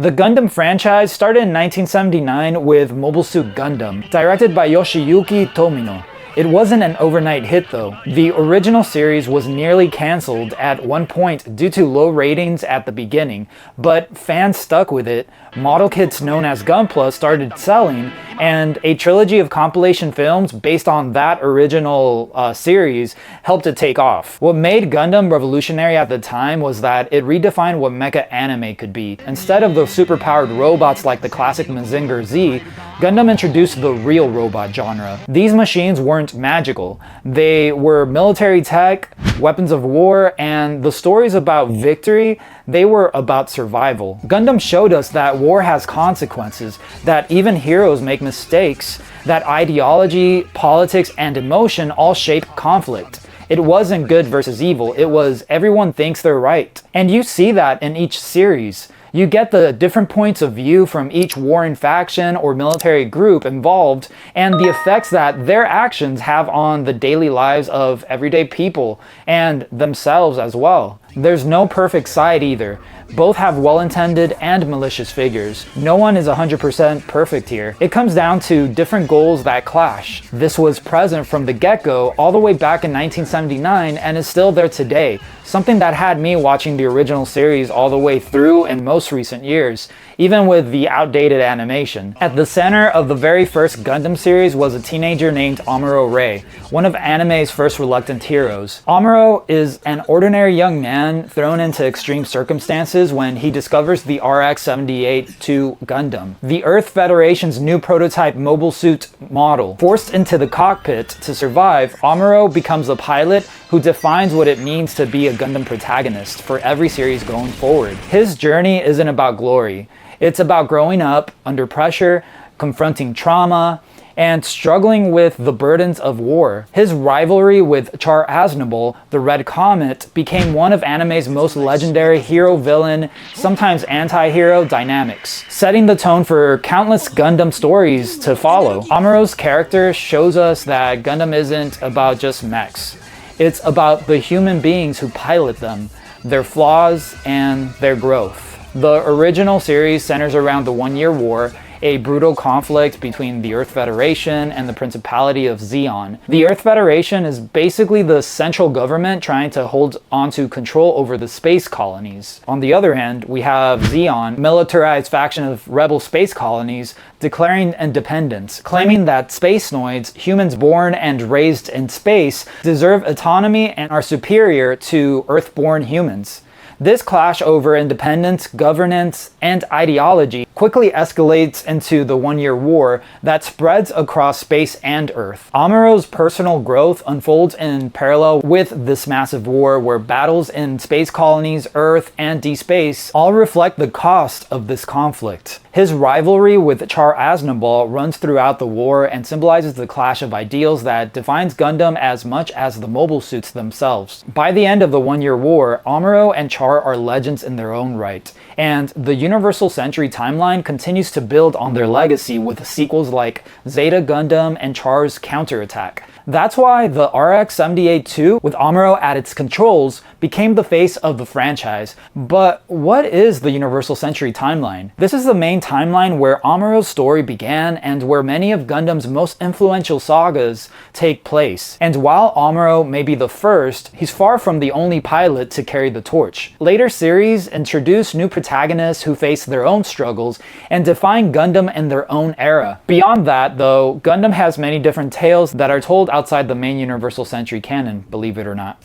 The Gundam franchise started in 1979 with Mobile Suit Gundam, directed by Yoshiyuki Tomino. It wasn't an overnight hit though. The original series was nearly cancelled at one point due to low ratings at the beginning, but fans stuck with it, model kits known as Gunpla started selling, and a trilogy of compilation films based on that original series helped it take off. What made Gundam revolutionary at the time was that it redefined what mecha anime could be. Instead of the superpowered robots like the classic Mazinger Z, Gundam introduced the real robot genre. These machines weren't magical. They were military tech, weapons of war, and the stories about victory, they were about survival. Gundam showed us that war has consequences, that even heroes make mistakes, that ideology, politics, and emotion all shape conflict. It wasn't good versus evil, it was everyone thinks they're right. And you see that in each series. You get the different points of view from each warring faction or military group involved and the effects that their actions have on the daily lives of everyday people and themselves as well. There's no perfect side either. Both have well-intended and malicious figures. No one is 100% perfect here. It comes down to different goals that clash. This was present from the get-go all the way back in 1979 and is still there today. Something that had me watching the original series all the way through in most recent years, even with the outdated animation. At the center of the very first Gundam series was a teenager named Amuro Ray, one of anime's first reluctant heroes. Amuro is an ordinary young man thrown into extreme circumstances when he discovers the RX-78-2 Gundam, the Earth Federation's new prototype mobile suit model. Forced into the cockpit to survive, Amuro becomes a pilot who defines what it means to be a Gundam protagonist for every series going forward. His journey isn't about glory. It's about growing up under pressure, confronting trauma, and struggling with the burdens of war. His rivalry with Char Aznable, the Red Comet, became one of anime's most legendary hero-villain, sometimes anti-hero dynamics, setting the tone for countless Gundam stories to follow. Amuro's character shows us that Gundam isn't about just mechs. It's about the human beings who pilot them, their flaws, and their growth. The original series centers around the One-Year War, a brutal conflict between the Earth Federation and the Principality of Zeon. The Earth Federation is basically the central government trying to hold onto control over the space colonies. On the other hand, we have Zeon, militarized faction of rebel space colonies, declaring independence, claiming that spacenoids, humans born and raised in space, deserve autonomy and are superior to Earth-born humans. This clash over independence, governance, and ideology quickly escalates into the One-Year War that spreads across space and Earth. Amuro's personal growth unfolds in parallel with this massive war where battles in space colonies, Earth, and D-Space all reflect the cost of this conflict. His rivalry with Char Aznable runs throughout the war and symbolizes the clash of ideals that defines Gundam as much as the mobile suits themselves. By the end of the One-Year War, Amuro and Char are legends in their own right, and the Universal Century timeline continues to build on their legacy with sequels like Zeta Gundam and Char's Counterattack. That's why the RX-78-2, with Amuro at its controls, became the face of the franchise. But what is the Universal Century timeline? This is the main timeline where Amuro's story began and where many of Gundam's most influential sagas take place. And while Amuro may be the first, he's far from the only pilot to carry the torch. Later series introduce new protagonists who face their own struggles and define Gundam in their own era. Beyond that, though, Gundam has many different tales that are told outside the main Universal Century canon, believe it or not.